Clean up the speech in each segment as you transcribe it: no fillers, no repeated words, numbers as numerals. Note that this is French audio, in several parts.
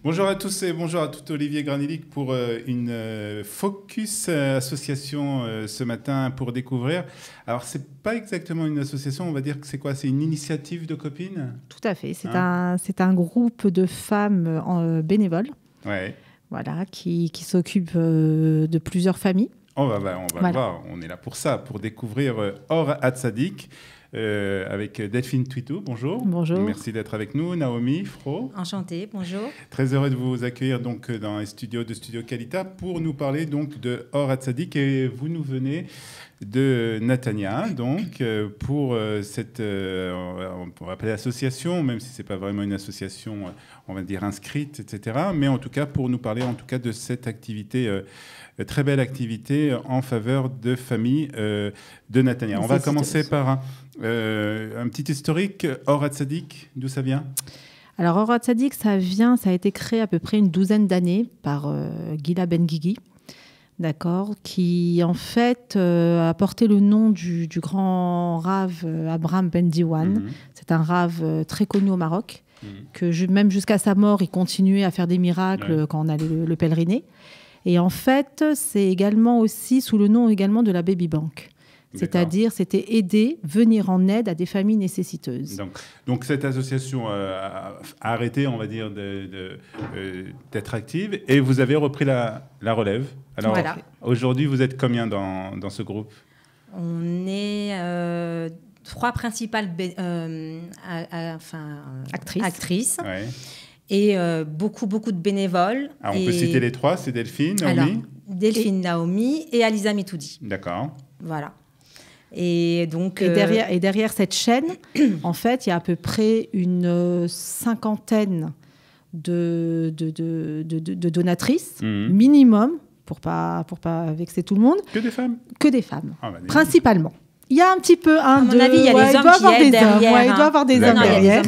Bonjour à tous et bonjour à tout. Olivier Granilic pour une Focus association ce matin pour découvrir. Alors, c'est pas exactement une association, on va dire que c'est quoi? C'est une initiative de copines? Tout à fait. C'est un groupe de femmes bénévoles, Ouais. voilà, qui s'occupent de plusieurs familles. On va le voir, on est là pour ça, pour découvrir Or Hatzadik. Avec Delphine Twitou, bonjour. Bonjour. Merci d'être avec nous. Naomi Fro. Enchantée, bonjour. Très heureux de vous accueillir donc dans les studios de Studio Qualita pour nous parler donc de Or Hatzadik. Et vous nous venez de Netanya, donc pour cette, on pourrait appeler association, même si c'est pas vraiment une association, on va dire inscrite, etc. Mais en tout cas pour nous parler en tout cas de cette activité. Très belle activité en faveur de familles de Netanya. On va commencer par un petit historique. Or Hatzadik, d'où ça vient? Alors, Or Hatzadik, ça a été créé à peu près une douzaine d'années par Gila Ben Guigui, d'accord, qui en fait a porté le nom du grand rave Abraham Ben Diwan. C'est un rave très connu au Maroc, que même jusqu'à sa mort, il continuait à faire des miracles quand on allait le pèleriner. Et en fait, c'est également aussi sous le nom également de la Baby Bank. C'est-à-dire, c'était aider, venir en aide à des familles nécessiteuses. Donc cette association a arrêté, on va dire, d'être active et vous avez repris la relève. Alors, voilà. Aujourd'hui, vous êtes combien dans ce groupe? On est 3 principales actrices. Ouais. Et beaucoup de bénévoles. Alors, on peut citer les 3, c'est Delphine, Naomi. Alors, Delphine, Naomi et Alisa Metoudi. D'accord. Voilà. Et donc derrière cette chaîne, en fait, il y a à peu près une cinquantaine de donatrices, minimum, pour pas vexer tout le monde. Que des femmes? Que des femmes, principalement. Il y a un petit peu à mon avis, il y a des hommes qui aident derrière. Il doit y avoir des hommes derrière.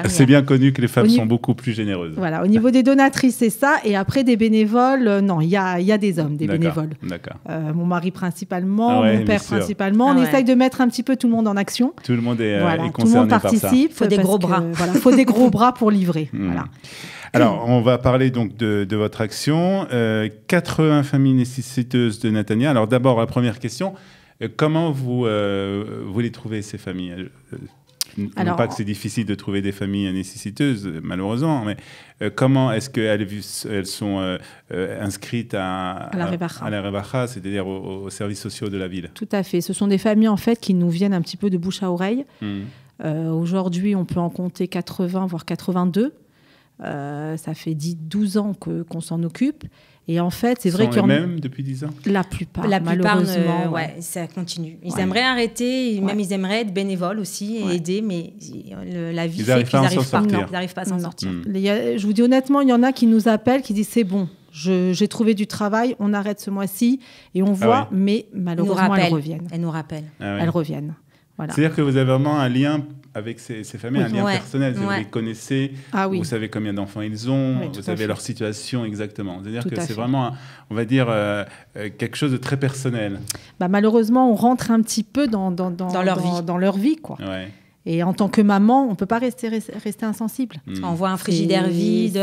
C'est bien connu que les femmes sont beaucoup plus généreuses. Voilà, au niveau des donatrices, c'est ça. Et après, des bénévoles, non, il y a des hommes, des bénévoles. D'accord. Mon mari principalement, mon père principalement. On essaye de mettre un petit peu tout le monde en action. Tout le monde est concerné tout le monde participe. Il faut des gros bras. Voilà, faut des gros bras pour livrer. Voilà. Alors, on va parler donc de votre action. 80 familles nécessiteuses de Netanya. Alors d'abord, la première question. Comment vous les trouvez, ces familles? Non pas que c'est difficile de trouver des familles nécessiteuses, malheureusement, mais comment est-ce qu'elles sont inscrites à la Revacha, c'est-à-dire aux services sociaux de la ville? Tout à fait. Ce sont des familles, en fait, qui nous viennent un petit peu de bouche à oreille. Aujourd'hui, on peut en compter 80, voire 82. Ça fait 12 ans qu'on s'en occupe. Et en fait, c'est vrai qu'il y en a même depuis 10 ans. La plupart malheureusement. Ça continue. Ils aimeraient arrêter, même ils aimeraient être bénévoles aussi et aider, mais la vie fait qu'ils n'arrivent pas à s'en sortir. Je vous dis honnêtement, il y en a qui nous appellent, qui disent c'est bon, j'ai trouvé du travail, on arrête ce mois-ci et on voit, mais malheureusement elles reviennent. Elles nous rappellent. Elles reviennent. Voilà. C'est-à-dire que vous avez vraiment un lien avec ces familles, un lien personnel. Vous les connaissez, vous savez combien d'enfants ils ont, vous savez leur situation exactement. C'est-à-dire que c'est vraiment, on va dire, quelque chose de très personnel. Malheureusement, on rentre un petit peu dans leur vie, quoi. Ouais. Et en tant que maman, on ne peut pas rester insensible. On voit un frigidaire vide,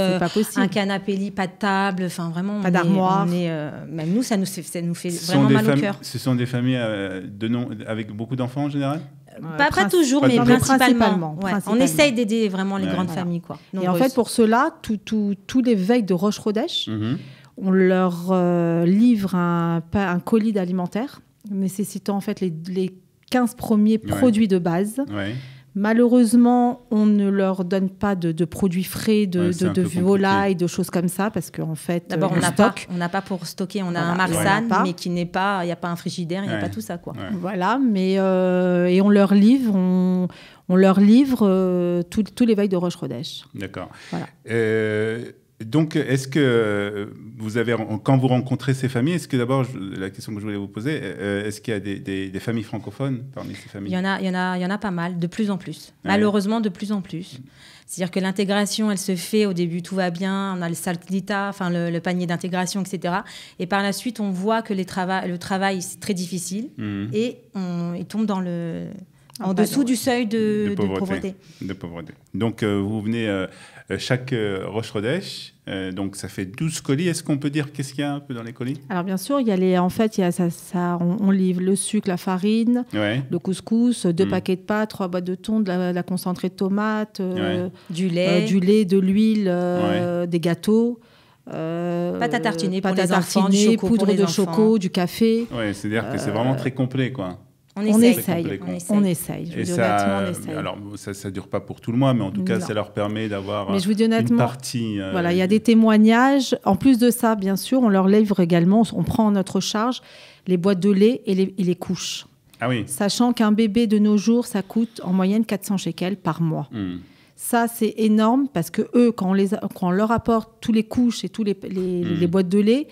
un canapé lit, pas de table, enfin vraiment, pas d'armoire. Même nous, ça nous fait vraiment mal au cœur. Ce sont des familles avec beaucoup d'enfants en général? Pas toujours, mais principalement. On essaye d'aider vraiment les grandes familles, quoi. Et en fait, pour cela, tous les veilles de Rosh Chodesh, on leur livre un colis d'alimentaire nécessitant en fait les 15 premiers produits de base. Malheureusement, on ne leur donne pas de produits frais, de volailles, de choses comme ça, parce qu'en fait, d'abord, on n'a pas pour stocker. On a un marsan, mais qui n'est pas, il n'y a pas un frigidaire, il n'y a pas tout ça, quoi. Voilà, mais et on leur livre, tous les veilles de Rosh Chodesh. D'accord. Voilà. Donc, est-ce que quand vous rencontrez ces familles, est-ce que d'abord, la question que je voulais vous poser, est-ce qu'il y a des familles francophones parmi ces familles? Il y en a pas mal, de plus en plus. Malheureusement, de plus en plus. C'est-à-dire que l'intégration, elle se fait, au début, tout va bien, on a le salklita, enfin le panier d'intégration, etc. Et par la suite, on voit que le travail, c'est très difficile et ils tombent dans le en dessous du seuil de pauvreté. De pauvreté. Donc, vous venez chaque Rosh Chodesh, donc ça fait 12 colis. Est-ce qu'on peut dire qu'est-ce qu'il y a un peu dans les colis? Alors, bien sûr, il y a on livre le sucre, la farine, le couscous, 2 paquets de pâtes, 3 boîtes de thon, de la concentrée de tomates, du lait, de l'huile, des gâteaux. Pâte à tartiner pour les enfants, du choco poudre pour les de enfants. choco, du café. Oui, c'est-à-dire que c'est vraiment très complet, quoi. On essaye. On essaye. Et ça, alors, ça ne dure pas pour tout le mois, mais en tout cas, ça leur permet d'avoir une partie. Voilà, il y a des témoignages. En plus de ça, bien sûr, on leur livre également, on prend en notre charge les boîtes de lait et les couches. Ah oui. Sachant qu'un bébé de nos jours, ça coûte en moyenne 400 shekels par mois. Ça, c'est énorme parce que eux, quand on leur apporte tous les couches et tous les boîtes de lait,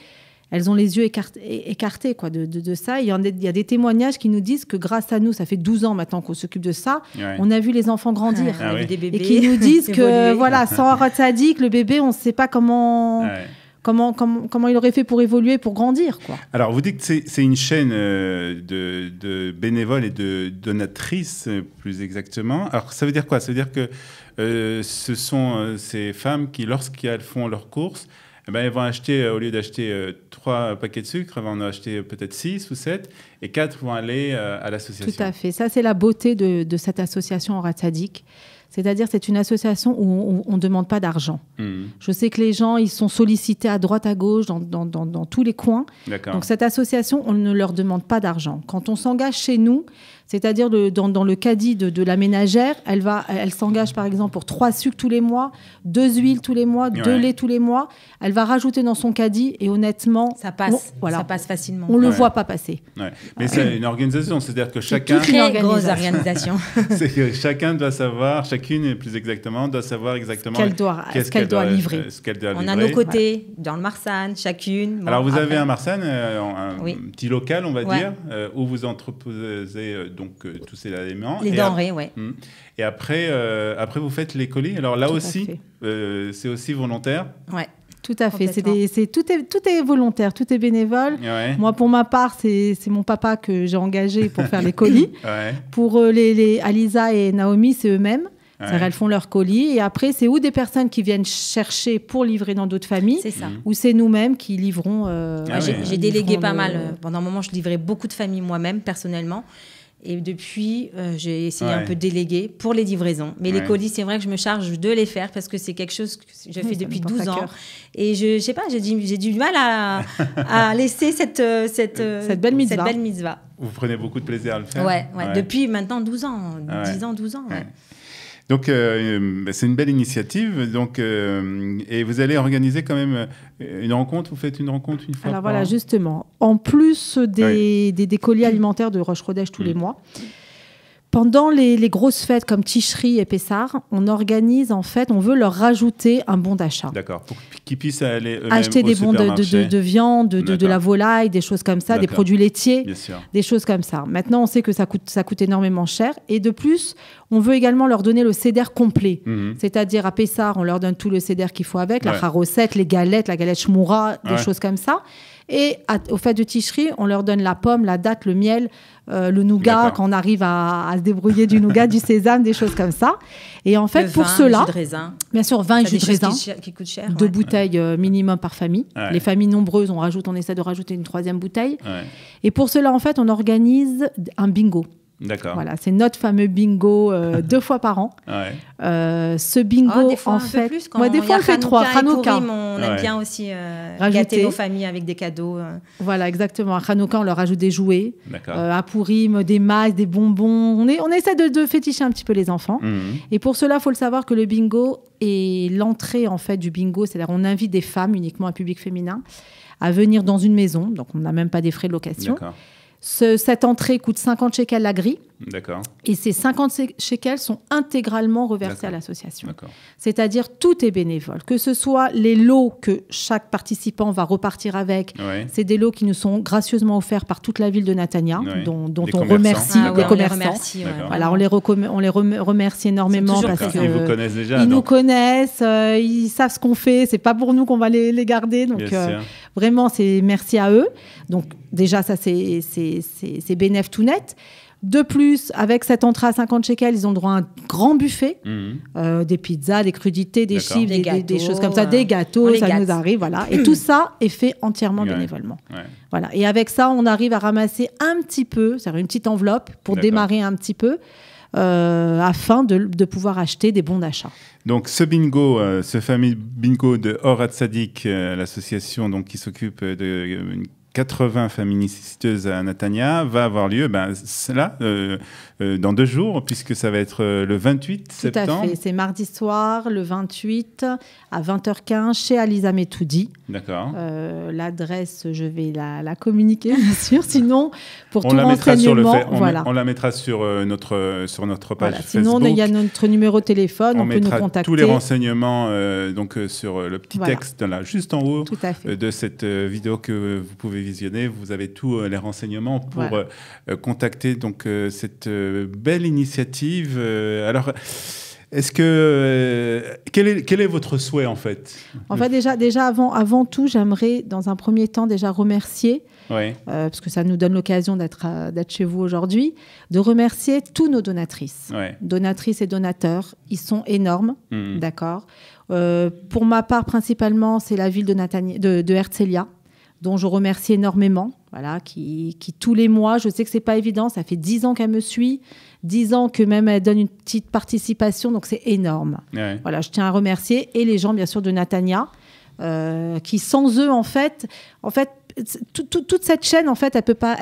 elles ont les yeux écartés quoi, de ça. Il y a des témoignages qui nous disent que grâce à nous, ça fait 12 ans maintenant qu'on s'occupe de ça, on a vu les enfants grandir. On a vu des bébés et qui nous disent que voilà, sans Orad Tzadik, le bébé, on ne sait pas comment il aurait fait pour évoluer, pour grandir, quoi. Alors, vous dites que c'est une chaîne de bénévoles et de donatrices, plus exactement. Alors, ça veut dire quoi? Ça veut dire que ce sont ces femmes qui, lorsqu'elles font leurs courses, elles vont acheter, au lieu d'acheter 3 paquets de sucre, elles vont en acheter peut-être 6 ou 7, et 4 vont aller à l'association. Tout à fait. Ça, c'est la beauté de cette association Orad Tzadik. C'est-à-dire, c'est une association où on ne demande pas d'argent. Je sais que les gens, ils sont sollicités à droite, à gauche, dans tous les coins. Donc, cette association, on ne leur demande pas d'argent. Quand on s'engage chez nous, c'est-à-dire dans le caddie de la ménagère, elle s'engage par exemple pour 3 sucres tous les mois, 2 huiles tous les mois, 2 laits tous les mois. Elle va rajouter dans son caddie et honnêtement... Ça passe, ça passe facilement. On ne le voit pas passer. Mais c'est une organisation, c'est-à-dire que chacun... C'est une très grosse organisation. C'est que chacun doit savoir, chacune plus exactement, doit savoir exactement ce qu'elle doit livrer. On a nos côtés, dans le Marsan, chacune. Alors vous avez un Marsan, un petit local, on va dire, où vous entreposez... donc tous ces éléments. Les denrées, oui. Et après, vous faites les colis. Alors là aussi, c'est aussi volontaire. Oui, tout à fait. Tout est volontaire, tout est bénévole. Moi, pour ma part, c'est mon papa que j'ai engagé pour faire les colis. Pour les Alisa et Naomi, c'est eux-mêmes. Elles font leurs colis. Et après, c'est ou des personnes qui viennent chercher pour livrer dans d'autres familles, ou c'est nous-mêmes qui livrons. J'ai délégué pas mal. Pendant un moment, je livrais beaucoup de familles moi-même, personnellement. Et depuis, j'ai essayé un peu de déléguer pour les livraisons. Mais les colis, c'est vrai que je me charge de les faire parce que c'est quelque chose que je fais depuis 12 ans. Et je sais pas, j'ai du mal à laisser cette belle mitzvah. Vous prenez beaucoup de plaisir à le faire? Ouais. Depuis maintenant 12 ans, 10 ans, 12 ans. Donc, c'est une belle initiative. Donc, et vous allez organiser quand même une rencontre. Vous faites une rencontre une fois par an. Justement. En plus des colis alimentaires de Rosh Chodesh tous les mois, pendant les grosses fêtes comme Tishri et Pessar, on organise, en fait, on veut leur rajouter un bon d'achat. D'accord, pour qu'ils puissent aller acheter des bons de viande, de la volaille, des choses comme ça, des produits laitiers, des choses comme ça. Maintenant, on sait que ça coûte énormément cher. Et de plus, on veut également leur donner le seder complet. C'est-à-dire, à Pessar, on leur donne tout le seder qu'il faut avec, la charosette, les galettes, la galette shmoura, des choses comme ça. Et au fait de Tishri, on leur donne la pomme, la date, le miel, le nougat, quand on arrive à se débrouiller du nougat, du sésame, des choses comme ça. Et en fait, pour cela, bien sûr, vin et jus de raisin, qui coûtent cher, 2 bouteilles minimum par famille. Les familles nombreuses, on essaie de rajouter une 3e bouteille. Et pour cela, en fait, on organise un bingo. D'accord. Voilà, c'est notre fameux bingo 2 fois par an. Ce bingo, des fois, en fait, plus, quand des fois on fait 3. Hanouka, on aime bien aussi gâter nos familles avec des cadeaux. Voilà, exactement. À Hanouka, on leur ajoute des jouets. À Purim, des mailles, des bonbons. On essaie de féticher un petit peu les enfants. Et pour cela, il faut le savoir que le bingo est l'entrée en fait du bingo, c'est-à-dire on invite des femmes, uniquement un public féminin, à venir dans une maison. Donc on n'a même pas des frais de location. Cette entrée coûte 50 shekels la grille. D'accord. Et ces 50 shekels sont intégralement reversés à l'association. C'est-à-dire, tout est bénévole. Que ce soit les lots que chaque participant va repartir avec, c'est des lots qui nous sont gracieusement offerts par toute la ville de Natania, dont on remercie les commerçants. Voilà, on les remercie énormément parce qu'ils vous connaissent déjà. Ils nous connaissent, ils savent ce qu'on fait. C'est pas pour nous qu'on va les garder. Donc, vraiment, c'est merci à eux. Donc, déjà, ça, c'est bénéf tout net. De plus, avec cette entrée à 50 shekels, ils ont droit à un grand buffet, des shekels, ils ont droit à un grand buffet, des pizzas, des crudités, des chips, des choses comme ça, des gâteaux, ça nous arrive, voilà. Et tout ça est fait entièrement bénévolement. Ouais. Voilà. Et avec ça, on arrive à ramasser un petit peu, c'est-à-dire une petite enveloppe pour démarrer un petit peu, afin de pouvoir acheter des bons d'achat. Donc ce bingo, ce fameux bingo de Or Hatzadik, l'association donc, qui s'occupe de 80 familles nécessiteuses à Netanya, va avoir lieu là, dans 2 jours, puisque ça va être le 28 septembre. Tout à fait, c'est mardi soir, le 28, à 20h15, chez Aliza Metoudi. D'accord. L'adresse, je vais la communiquer, bien sûr, sinon, pour on tout la renseignement... On la mettra sur notre page Facebook. Sinon, il y a notre numéro de téléphone, on peut nous contacter. On mettra tous les renseignements donc, sur le petit texte, là, juste en haut de cette vidéo que vous pouvez visionner. Vous avez tous les renseignements pour contacter donc, cette belle initiative. Alors, est-ce que quel est votre souhait en fait? En fait, déjà avant tout, j'aimerais dans un premier temps déjà remercier, parce que ça nous donne l'occasion d'être chez vous aujourd'hui, de remercier tous nos donatrices, donatrices et donateurs. Ils sont énormes, d'accord. Pour ma part, principalement, c'est la ville de Herzliya, dont je remercie énormément, voilà, qui tous les mois, je sais que c'est pas évident, ça fait 10 ans qu'elle me suit, 10 ans que même elle donne une petite participation, donc c'est énorme. Voilà, je tiens à remercier, et les gens bien sûr de Netanya, qui sans eux en fait toute cette chaîne en fait elle peut pas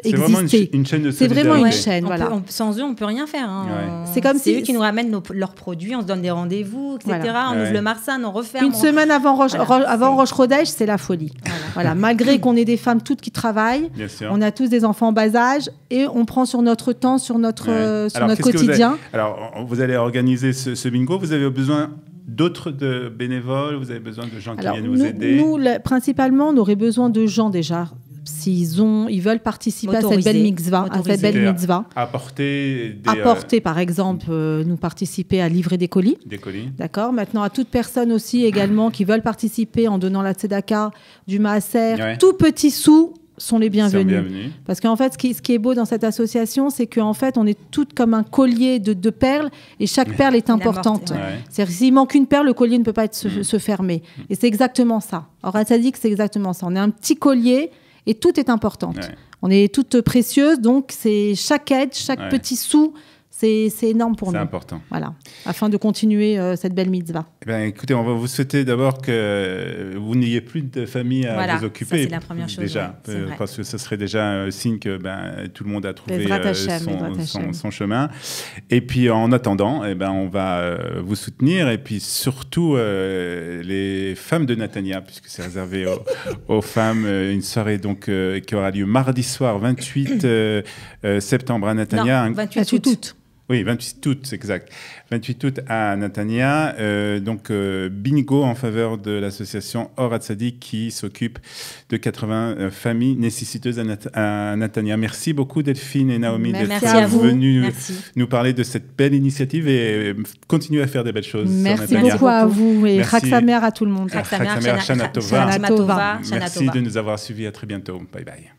exister. C'est vraiment une chaîne de solidarité. C'est vraiment une chaîne, voilà. Sans eux on peut rien faire. C'est comme eux qui nous ramènent leurs produits, on se donne des rendez-vous, etc. On ouvre le Marsan, on referme. Une semaine avant Rosh Chodesh, c'est la folie. Voilà. Malgré qu'on ait des femmes toutes qui travaillent, on a tous des enfants en bas âge et on prend sur notre temps, sur notre quotidien. Vous allez organiser ce bingo. Vous avez besoin d'autres bénévoles, vous avez besoin de gens qui viennent vous aider? Nous, principalement, on aurait besoin de gens déjà, ils veulent participer à cette belle mitzvah. Apporter, par exemple, nous participer à livrer des colis. D'accord. Maintenant, à toute personne aussi également qui veulent participer en donnant la tzedaka, du maaser, tout petit sou, sont les bienvenus. Parce qu'en fait, ce qui est beau dans cette association, c'est qu'en fait, on est toutes comme un collier de perles et chaque perle est importante. C'est-à-dire, s'il manque une perle, le collier ne peut pas se fermer. Et c'est exactement ça. Or, Hatzadik, c'est exactement ça. On est un petit collier et tout est important. On est toutes précieuses, donc c'est chaque aide, chaque petit sou, c'est énorme pour nous. C'est important. Voilà, afin de continuer cette belle mitzvah. Écoutez, on va vous souhaiter d'abord que vous n'ayez plus de famille à vous occuper. Ça, c'est la première chose. Déjà, parce que ce serait déjà un signe que tout le monde a trouvé son chemin. Et puis, en attendant, on va vous soutenir. Et puis, surtout, les femmes de Netanya, puisque c'est réservé aux femmes. Une soirée donc, qui aura lieu mardi soir, 28 septembre à Netanya. Non, 28 août. Oui, 28 août, c'est exact. 28 août à Netanya. Donc, bingo en faveur de l'association Or Hatzadik qui s'occupe de 80 familles nécessiteuses à Netanya. Merci beaucoup Delphine et Naomi d'être venues nous parler de cette belle initiative et continuer à faire des belles choses. Merci beaucoup à vous et Chag Sameach à tout le monde. Chag Sameach, Shana Tova. Merci de nous avoir suivis. À très bientôt. Bye bye.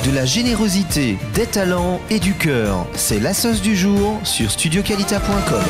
De la générosité, des talents et du cœur. C'est la sauce du jour sur studioqualita.com.